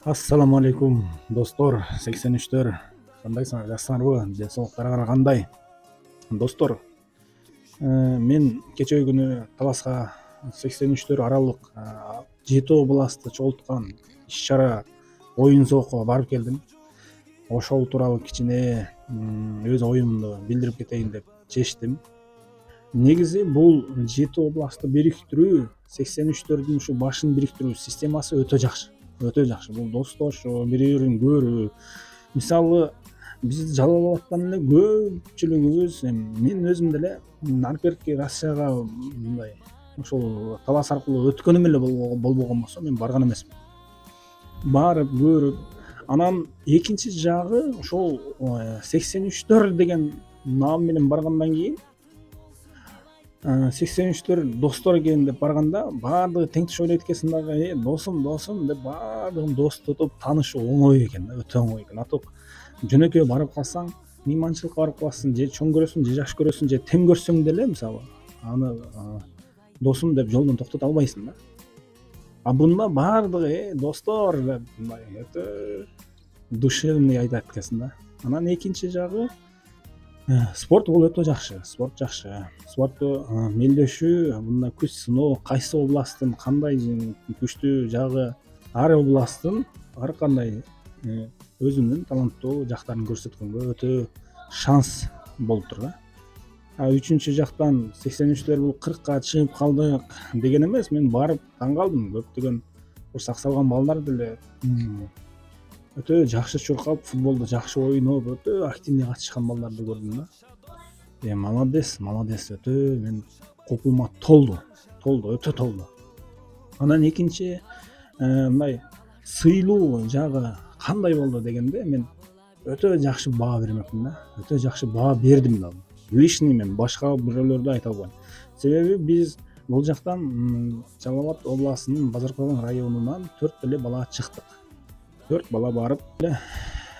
Ассаламу алейкум достор, 83-төр. Кандайсыңар, жакшысыңарбы? Ден соолуктарыңар кандай? Достор, мен кечээ күнү Таласка 83-төр аралык 7 областты чогулткан иш-чара оюн соокко барып келдим. Ошол тууралуу кичине өз оюмду билдирип кетейин деп чечтим. Негизи бул 7 областты бириктирүү, 83-төрдүн ушу башын бириктирүү системасы өтө жакшы. Өтө жакшы. Бул достошуу, бири-бирин көрүү. Мисалы, биз Жалал Абадтан эле көпчүлүгүбүз, мен өзүм деле арперки Россияга мындай ошол Талас аркылуу өткөнүм эле болбогон болсо, мен барган эмесмин. Барып көрүп, анан экинчи жагы ошол 83төр деген наам менен баргандан кийин 83төр достор экен деп барганда баардыгы тең туш ойлойт экенсиң дагы, досум деп баардыгын дос тутуп таанышуу оңой экен да, өтө оңой экен. Аток жөнөкөй барып калсаң, мейманчылыкка барып каласың, же чоң көрөсүң, же жаш көрөсүң, же тең көрсөң деле, мисалы, аны досум деп жолдон токтото албайсың да. А бунда баардыгы достор деп мындай өтө душевный айтат экенсиң да. Анан экинчи жагы спорт бул өтө жакшы. Спорт жакшы. Спортту мелдешүү, мында күч сыноо, кайсы областтын кандай күчтүү жагы, ар областтын ар кандай өзүнүн таланттуу жактарын көрсөткөнгө өтө шанс болуп тур да. Үчүнчү жактан 83төр бул 40ка чыгып калдык деген эмес. Мен барып таң калдым. Көптөгөн курсак салган балдар деле өтө жакшы чуркап, футболду жакшы ойноп, өтө активный катышкан балдарды көрдүм да. Молодец, өтө мен копулма толду, өтө толду. Анан экинчи мындай сыйлуу жагы кандай болду дегенде, мен өтө жакшы баа бермекмин да. Өтө жакшы баа бердим да. Лишний мен башка бирөөлөрдү айта албайм. Себеби биз бул жактан Жалал Абад областынын Базаркулан районунан 4 эле бала чыктык. 4 бала барып эле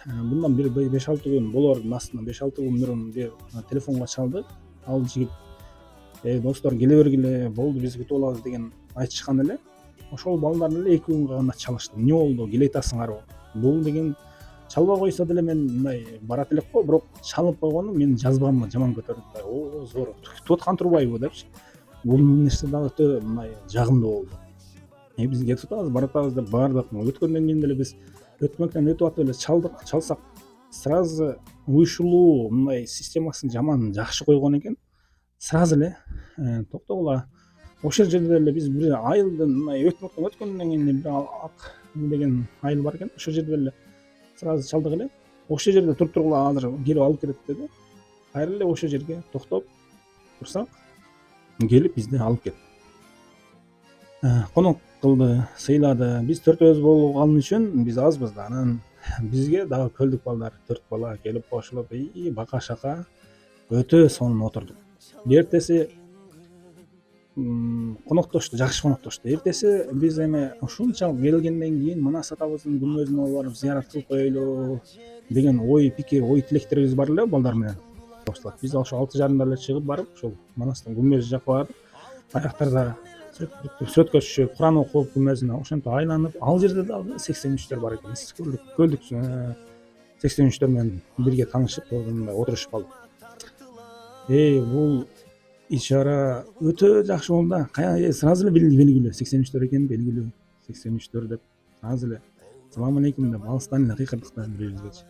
bundan bir 5-6 gün болордун астынан 5-6 күн мурун бир телефонго чалдык. Ал жигит достор келе бергиле, болду биз күтүп алабыз деген айтышкан эле. Ошол балдар эле 2 күнгө гана чалышты. Эмне болду? Келе атасыңарбы? Бул деген чалба койсо деле мен мындай барат элек го, бирок чалып койгону мен жазбаммы, жаман көтөрүп, о зор. Күтүп аткан турбайбы депчи. Бул нерсе дагы өтө мындай жагымдуу болду. Биз кетип атабыз, баратабыз деп бардык. Өткөндөн кийин деле биз өтмөктөн өтүп атып эле чалсак, сразу уюшулуу мындай системасын жаман жакшы койгон экен. Сразу эле токтогула. Ошол жерде эле биз бир айылдын мындай өткөндөн кийин бир ак деген айыл бар экен. Ошол жерде эле сразу чалдык эле. Ошол жерде туруп азыр келип алып кетет деди. Кайра эле ошол жерге токтоп турсак, келип бизди алып кетти. Конок кылды, сыйлады. Биз төртөөбүз болгон үчүн биз азбыз да. Анан бизге дагы көлдүк балдар 4 бала келип кошулуп, бака шака өтө сонун отурдук. Эртеси коноктошту, жакшы коноктошту. Эртеси биз эме ушунчалык келгенден кийин Манас атабыздын күмбөзүнө барып зыярат кылып коелу деген ой, пикир, ой тилектерибиз бар эле балдар менен. Биз ошо 6:30 эле чыгып барып, ошол Манастын күмбөзү жакка барып, аяктарда сөткө түшүп, Куран окуп күмбөзүнө ошентип айланып, ал жерде дагы 83төр бар экен. Көлдүк 83төр менен бирге таанышып, мындай отурушуп калдык. Бул иш-чара өтө жакшы болду да. Сразу эле белгилүү 83төр экени белгилүү. 83төр деп сразу эле салам алейкум деп алыстан эле кыйкырдык да бири-бирибизге.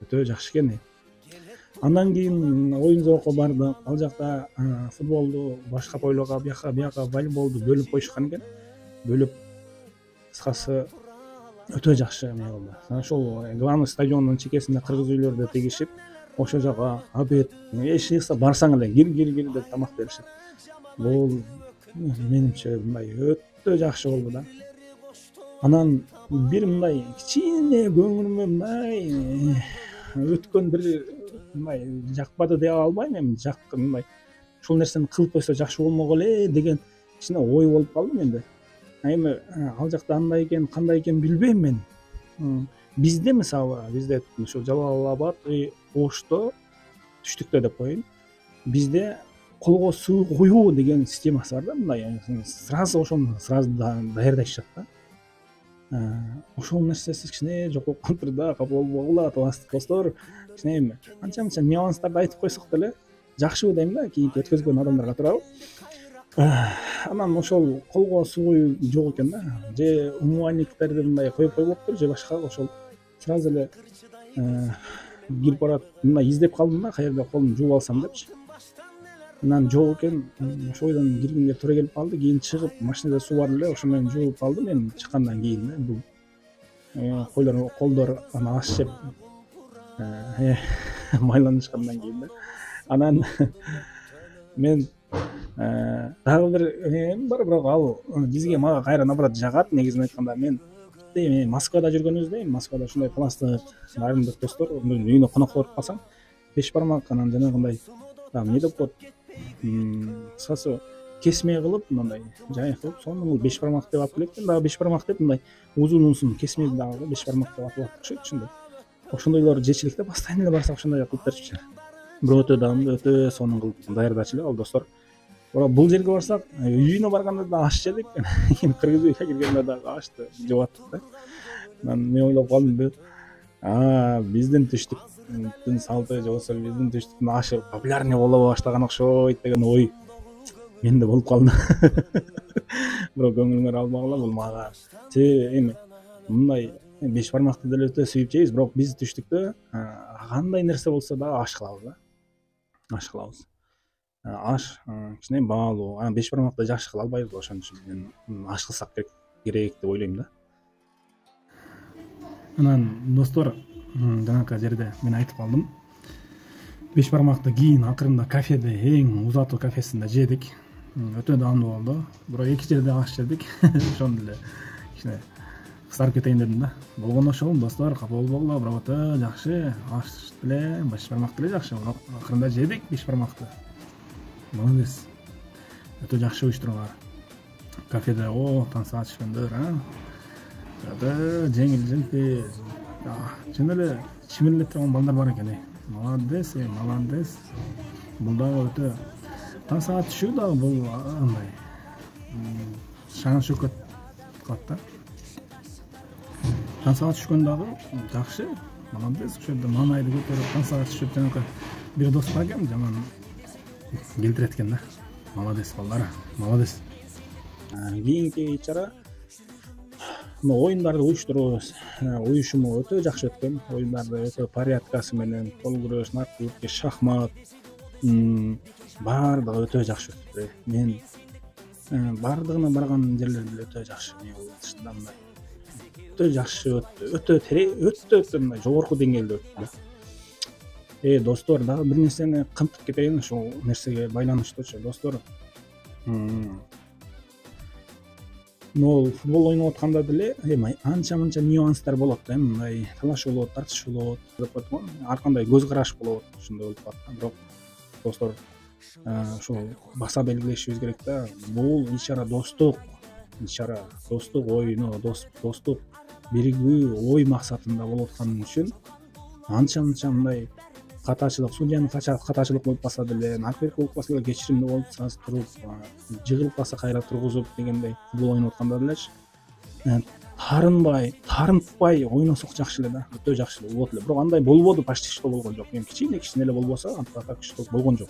Өтө жакшы экен. Андан кийин оюн зоокко бардык. Ал жакта футболду башка бойлорго бияка волейболду бөлүп коюшкан экен. Бөлүп, кыскасы өтө жакшы эме болду. Ошол главный стадиондун чекесинде кыргыз үйлөрдө тегишип, ошол жака обед, эч кийса барсаң эле кир деп тамак беришет. Бул менимче мындай өтө жакшы болду да. Анан бир мындай кичине көңүлүмө мындай өткөн бир мындай жакпады деп албайм, эми жаккан мындай ушул нерсени кылып койсо жакшы болмок эле деген кичине ой болуп калды менде. Эми ал жакта андай экен, кандай экен билбейм мен. Бизде мисалы, бизде ошо Жалал Абад, Ошто, Түштүктө деп коеюн. Бизде колго суу куюу деген системасы бар да, мындай сразу ошону сразу даярдашат да. ошол нерсеси кичине жок болуп калыптыр да, капа болбогула достор. Кичине эми анча мынча нюанстарды айтып койсок деле жакшыбы дейм да, кийинки өткөзгөн адамдарга туурабы. Анан ошол колго суу жок экен да, же умывальниктерди мындай коюп койбоптур, же башка. Ошол сразу эле кирип барат, мындай издеп калдым да, каерде колумду жууп алсам депчи. Анан жок экен, ошол бойдон киргимге туура келип калды. Кийин чыгып машинада суу бар эле, ошо менен жууп алдым эми чыккандан кийин да. Бул колдор аны аш жеп майланышкандан кийин да. Анан мен дагы бир эми бар, бирок ал бизге мага кайра наоборот жагат. Негизин айтканда мен Москвада жүргөнүбүздө, Москвада ушундай пластык айрым достор үйүнө конокко барып калсаң, беш бармак анан жанагындай эмне деп коет, кыскасы кесме кылып, мындай жай кылып, сону беш бармак деп атып элек. Дагы беш бармак деп мындай узунусун кесмеди дагы беш бармак деп атып атышат ушундай. Ошондойлор жечилик да, постоянно эле барсак ошондой кылып берчү. Бирок өтө даамдуу, өтө сонун кылып даярдачу эле ал достор. Бирок бул жерге барсак, үйүнө барганда да аш жедик. Кыргыз үйүнө киргенде дагы ашты жеп аттык да. Анан мен ойлоп калдым, биздин түштүктүн салты же болбосо биздин түштүктүн ашы популярный боло баштаган окшойт деген ой менде болуп калды. Бирок көңүлүңөр албагыла, бул мага эми мындай беш бармакты деле өтө сүйүп жейбиз, бирок биз түштүктө кандай нерсе болсо да аш кылабыз да. Аш кылабыз. Аш кичине баалуу. Анан беш бармакты жакшы кыла албайбыз, ошон үчүн мен аш кылсак керек деп ойлойм да. Анан достор, жанакы жерде мен айтып калдым. Беш бармакты кийин акырында кафеде, эң узатуу кафесинде жедик. Өтө даамдуу болду. Бирок эки жерде аш жедик. Ошондо эле кичине кысарып кетейин дедим да. Болгону ошол достор, капа болбогула, бирок өтө жакшы аш деле, беш бармак деле жакшы. Бирок акырында жедик беш бармакты. Молодец. Өтө жакшы уюштурулган. Кафеде таң саат түшкөндөр, өтө жеңил, жөн эле чимирлеп турган балдар бар экен. Молодец, молодец. Бул дагы өтө таң саат түшүү дагы бул андай шаң шөкөт кылат да. Таң саат түшкөн дагы жакшы. Молодец. Ошол жерде манайды көтөрүп таң саат түшүп жанакы бир дос бар экен, жаман келтирет экен да. Молодец балдар, молодец. Кийинки чара оюндарды уюштурубуз. Уюшуму өтө жакшы өткөн. Оюндарды өтө порядкасы менен, кол күрөш, наркотик, шахмат баардыгы өтө жакшы өттү. Мен баардыгына барган жерлерде өтө жакшы болду. Өтө жакшы өттү. Өтө мындай жогорку деңгээлде өттү. Достор, дагы бир нерсени кантып кетейин ушул нерсеге байланыштуучу. Достор, футбол ойноп атканда деле анча-мынча нюанстар болот да, мындай талашуу болот, тартышуу болот деп коет го. Ар кандай көз караш болот, ошондой болуп калат. Бирок достор, ушул баса белгилешибиз керек да. Бул ичара достук, ойуну, достук биригүү ой максатында болуп аткан үчүн анча-мынча мындай катачылык, судьянын катачылык болуп калса деле, наркотик болуп калса деле кечиримдүү болуп туруп, жыгылып калса кайра тургузуп дегендей футбол ойноп атканда делечи тарынтпай ойносок жакшы эле да, өтө жакшы болот эле. Бирок андай болбоду, почти что болгон жок. Эми кичине эле болбосо, антак что болгон жок.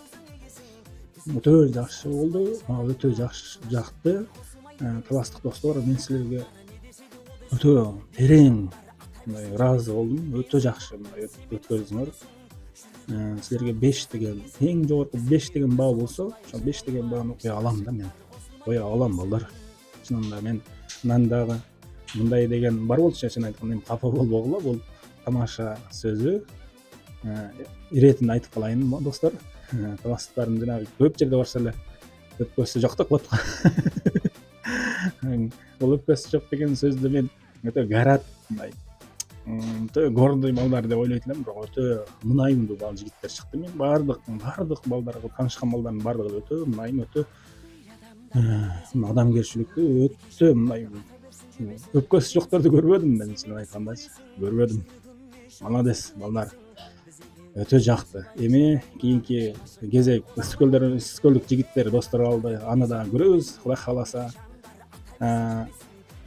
Өтө жакшы болду, өтө жакты. Таластык достор, мен силерге өтө терең ыраазы болдум. Өтө жакшы өткөздүңөр. Силерге 5 деген, эң жогорку 5 деген баа болсо, ошо 5 деген бааны кое алам да мен. Кое алам балдар. Чынында мен дагы мындай деген бар болчу, чын айтканда, капа болбогула, бул тамаша сөзү. Иретин айтып калайын достор. Таластыктардын жанагы көп жерде барса эле өпкөсү жок деп коет. Бул өпкөсү жок деген сөздү мен өтө гарат, мындай өтө гордый балдар деп ойлойт элем, бирок өтө мынайымдуу бал жигиттер чыкты. Мен баардык балдарга, таанышкан балдардын баардыгы өтө мынайым, өтө адамгерчиликтүү, өтө мындай өпкөсү жокторду көрбөдүм мен, чынын айткандачы. Көрбөдүм. Молодец балдар. Өтө жакты. Эми кийинки кезек үскөлдүк жигиттер достор алды. Аны да көрөбүз, Кудай кааласа.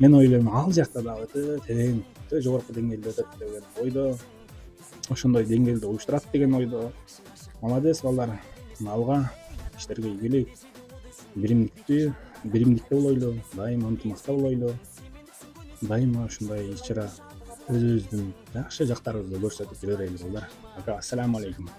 мен ойлойм ал жакта дагы өтө терең, өтө жогорку деңгээлде өтөт деген ойдо, ошондой деңгээлде уюштурат деген ойдо. Молодец балдар, алга иштерге ийгилик, биримдикте болойлу, дайыма ынтымакта болойлу, дайыма ушундай ич чара өзүбүздүн жакшы жактарыбызды көрсөтүп жүрө берели балдар. Ака, ассаламу алейкум.